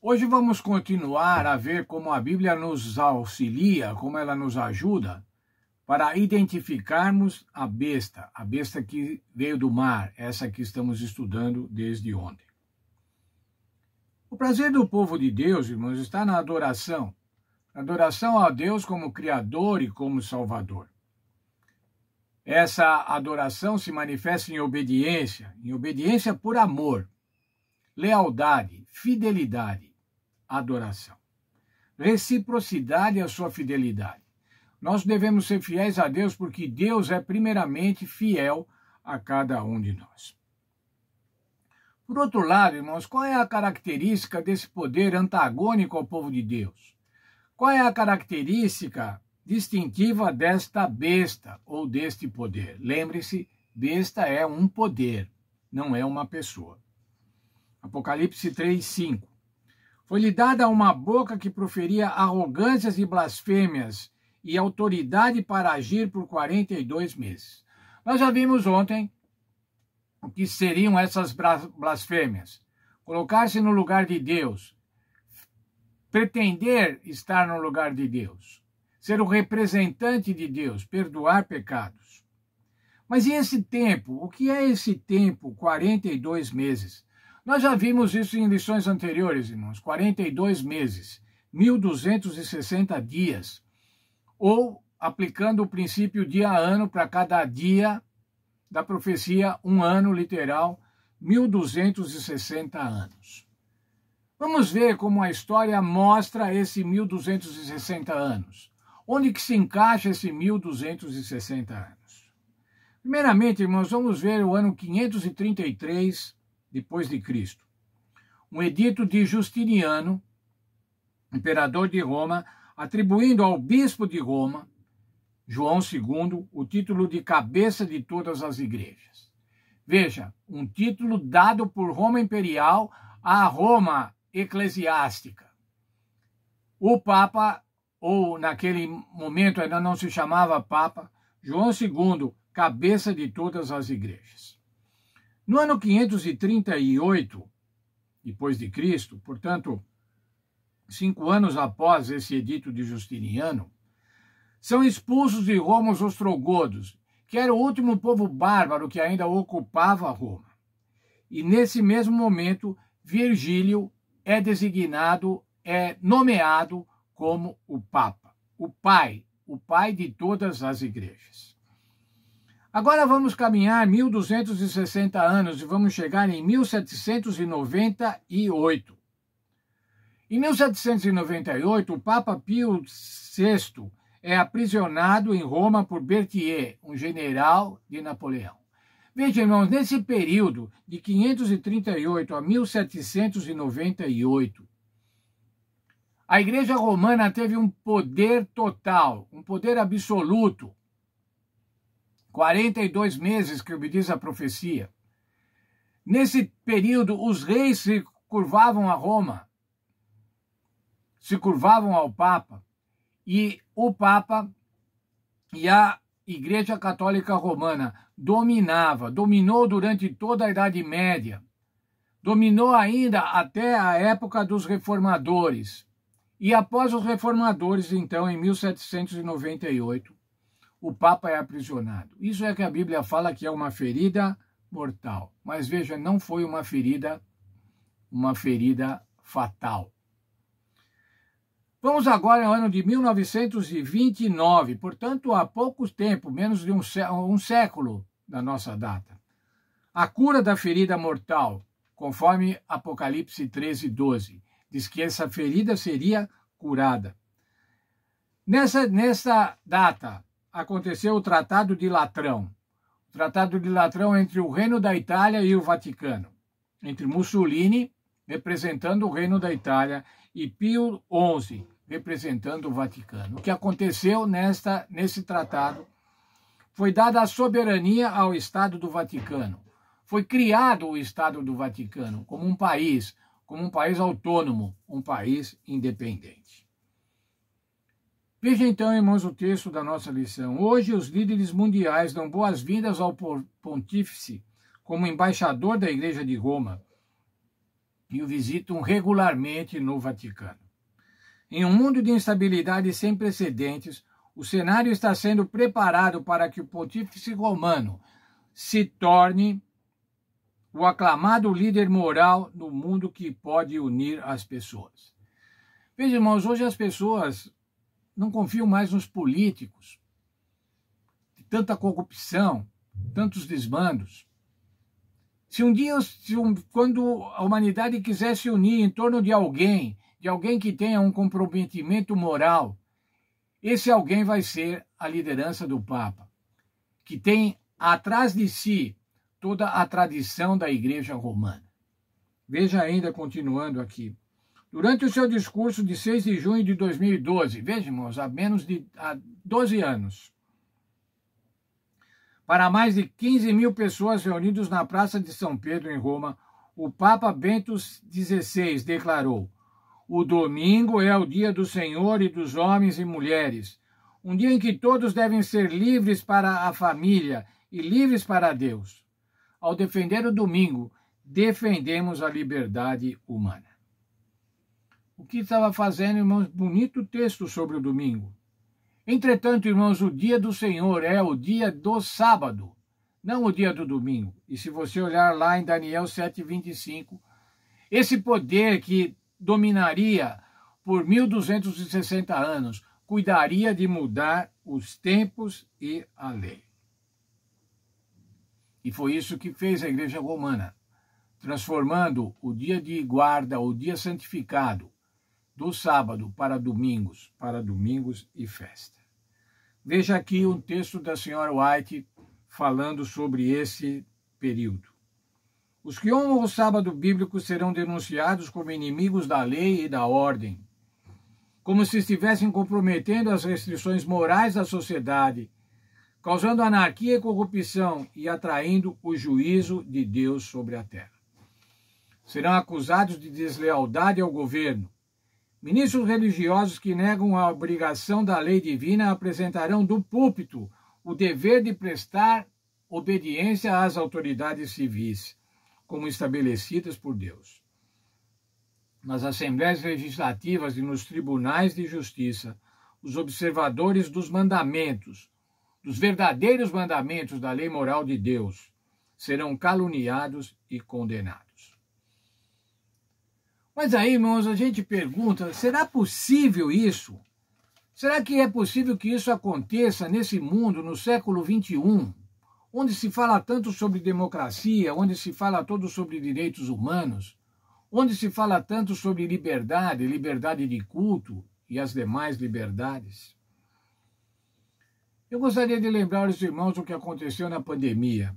Hoje vamos continuar a ver como a Bíblia nos auxilia, como ela nos ajuda para identificarmos a besta que veio do mar, essa que estamos estudando desde ontem. O prazer do povo de Deus, irmãos, está na adoração. Adoração a Deus como Criador e como Salvador. Essa adoração se manifesta em obediência por amor, lealdade, fidelidade, adoração. Reciprocidade à sua fidelidade. Nós devemos ser fiéis a Deus porque Deus é primeiramente fiel a cada um de nós. Por outro lado, irmãos, qual é a característica desse poder antagônico ao povo de Deus? Qual é a característica distintiva desta besta ou deste poder? Lembre-se, besta é um poder, não é uma pessoa. Apocalipse 3:5. Foi-lhe dada uma boca que proferia arrogâncias e blasfêmias e autoridade para agir por 42 meses. Nós já vimos ontem o que seriam essas blasfêmias. Colocar-se no lugar de Deus, pretender estar no lugar de Deus, ser o representante de Deus, perdoar pecados. Mas e esse tempo? O que é esse tempo, 42 meses? Nós já vimos isso em lições anteriores, irmãos. 42 meses, 1260 dias. Ou, aplicando o princípio dia-ano para cada dia da profecia, um ano literal, 1260 anos. Vamos ver como a história mostra esse 1260 anos. Onde que se encaixa esse 1260 anos? Primeiramente, irmãos, vamos ver o ano 533 depois de Cristo. Um edito de Justiniano, imperador de Roma, atribuindo ao bispo de Roma, João II, o título de cabeça de todas as igrejas. Veja, um título dado por Roma Imperial à Roma eclesiástica. O Papa, ou naquele momento ainda não se chamava Papa, João II, cabeça de todas as igrejas. No ano 538, depois de Cristo, portanto, 5 anos após esse edito de Justiniano, são expulsos de Roma os ostrogodos, que era o último povo bárbaro que ainda ocupava Roma. E nesse mesmo momento, Virgílio é nomeado como o Papa, o pai de todas as igrejas. Agora vamos caminhar 1260 anos e vamos chegar em 1798. Em 1798, o Papa Pio VI é aprisionado em Roma por Berthier, um general de Napoleão. Vejam, irmãos, nesse período de 538 a 1798, a Igreja Romana teve um poder total, um poder absoluto. 42 meses, que diz a profecia. Nesse período, os reis se curvavam a Roma, se curvavam ao Papa, e o Papa e a Igreja Católica Romana dominou durante toda a Idade Média, dominou ainda até a época dos reformadores. E após os reformadores, então, em 1798, o Papa é aprisionado. Isso é que a Bíblia fala que é uma ferida mortal. Mas veja, não foi uma ferida fatal. Vamos agora ao ano de 1929, portanto, há pouco tempo, menos de um século da nossa data. A cura da ferida mortal, conforme Apocalipse 13:12, diz que essa ferida seria curada. Nessa data, aconteceu o Tratado de Latrão. O Tratado de Latrão entre o Reino da Itália e o Vaticano. Entre Mussolini, representando o Reino da Itália, e Pio XI, representando o Vaticano. O que aconteceu nesse tratado foi dada a soberania ao Estado do Vaticano. Foi criado o Estado do Vaticano como um país autônomo, um país independente. Veja então, irmãos, o texto da nossa lição. Hoje, os líderes mundiais dão boas-vindas ao pontífice como embaixador da Igreja de Roma. e o visitam regularmente no Vaticano. Em um mundo de instabilidade sem precedentes, o cenário está sendo preparado para que o Pontífice Romano se torne o aclamado líder moral no mundo que pode unir as pessoas. Veja, irmãos, hoje as pessoas não confiam mais nos políticos. Tanta corrupção, tantos desmandos. Quando a humanidade quiser se unir em torno de alguém que tenha um comprometimento moral, esse alguém vai ser a liderança do Papa, que tem atrás de si toda a tradição da Igreja Romana. Veja ainda, continuando aqui. Durante o seu discurso de 6 de junho de 2012, veja, irmãos, há 12 anos, para mais de 15 mil pessoas reunidas na Praça de São Pedro, em Roma, o Papa Bento XVI declarou: o domingo é o dia do Senhor e dos homens e mulheres, um dia em que todos devem ser livres para a família e livres para Deus. Ao defender o domingo, defendemos a liberdade humana. O que estava fazendo, irmãos? Bonito texto sobre o domingo. Entretanto, irmãos, o dia do Senhor é o dia do sábado, não o dia do domingo. E se você olhar lá em Daniel 7:25, esse poder que dominaria por 1260 anos, cuidaria de mudar os tempos e a lei. E foi isso que fez a Igreja Romana, transformando o dia de guarda, o dia santificado, do sábado para domingos e festa. Veja aqui um texto da senhora White falando sobre esse período. Os que honram o sábado bíblico serão denunciados como inimigos da lei e da ordem, como se estivessem comprometendo as restrições morais da sociedade, causando anarquia e corrupção e atraindo o juízo de Deus sobre a terra. Serão acusados de deslealdade ao governo. Ministros religiosos que negam a obrigação da lei divina apresentarão do púlpito o dever de prestar obediência às autoridades civis, como estabelecidas por Deus. Nas assembleias legislativas e nos tribunais de justiça, os observadores dos mandamentos, dos verdadeiros mandamentos da lei moral de Deus, serão caluniados e condenados. Mas aí, irmãos, a gente pergunta, será possível isso? Será que é possível que isso aconteça nesse mundo, no século XXI, onde se fala tanto sobre democracia, onde se fala todo sobre direitos humanos, onde se fala tanto sobre liberdade de culto e as demais liberdades? Eu gostaria de lembrar aos irmãos o que aconteceu na pandemia.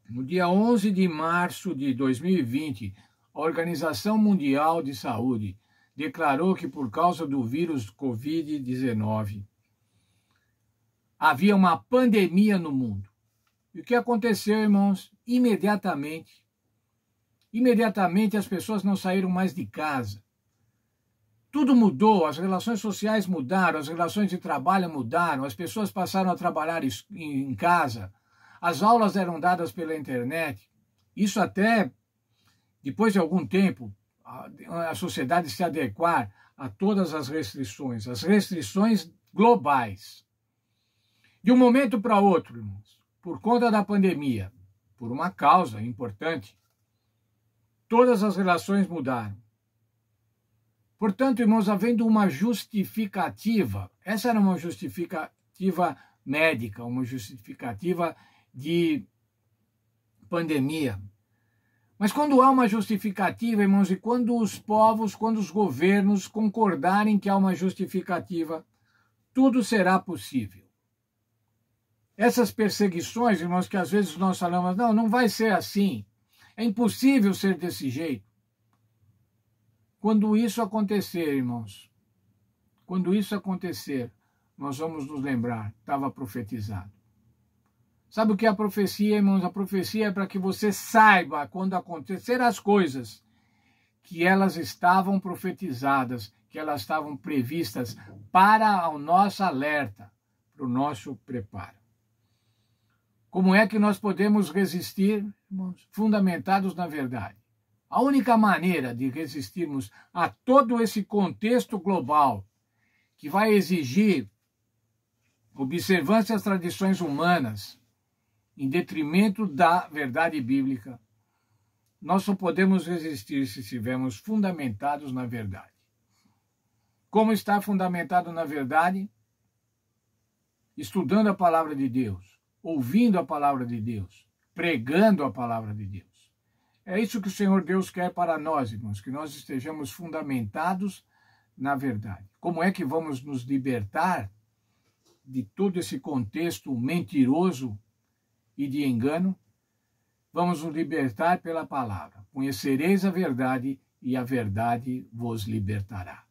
No dia 11 de março de 2020, a Organização Mundial de Saúde declarou que por causa do vírus Covid-19 havia uma pandemia no mundo. E o que aconteceu, irmãos? Imediatamente as pessoas não saíram mais de casa. Tudo mudou, as relações sociais mudaram, as relações de trabalho mudaram, as pessoas passaram a trabalhar em casa, as aulas eram dadas pela internet. Isso até depois de algum tempo, a sociedade se adequar a todas as restrições globais. De um momento para outro, irmãos, por conta da pandemia, por uma causa importante, todas as relações mudaram. Portanto, irmãos, havendo uma justificativa, essa era uma justificativa médica, uma justificativa de pandemia. Mas quando há uma justificativa, irmãos, e quando os povos, quando os governos concordarem que há uma justificativa, tudo será possível. Essas perseguições, irmãos, que às vezes nós falamos, não vai ser assim, é impossível ser desse jeito. Quando isso acontecer, irmãos, nós vamos nos lembrar, estava profetizado. Sabe o que é a profecia, irmãos? A profecia é para que você saiba, quando acontecer as coisas, que elas estavam profetizadas, que elas estavam previstas para o nosso alerta, para o nosso preparo. Como é que nós podemos resistir, irmãos? Fundamentados na verdade. A única maneira de resistirmos a todo esse contexto global que vai exigir observância às tradições humanas em detrimento da verdade bíblica, nós só podemos resistir se estivermos fundamentados na verdade. Como estar fundamentado na verdade? Estudando a palavra de Deus, ouvindo a palavra de Deus, pregando a palavra de Deus. É isso que o Senhor Deus quer para nós, irmãos, que nós estejamos fundamentados na verdade. Como é que vamos nos libertar de todo esse contexto mentiroso e de engano? Vamos nos libertar pela palavra. Conhecereis a verdade e a verdade vos libertará.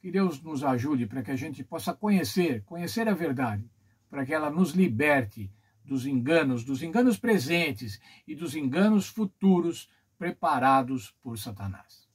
Que Deus nos ajude para que a gente possa conhecer a verdade, para que ela nos liberte dos enganos presentes e dos enganos futuros preparados por Satanás.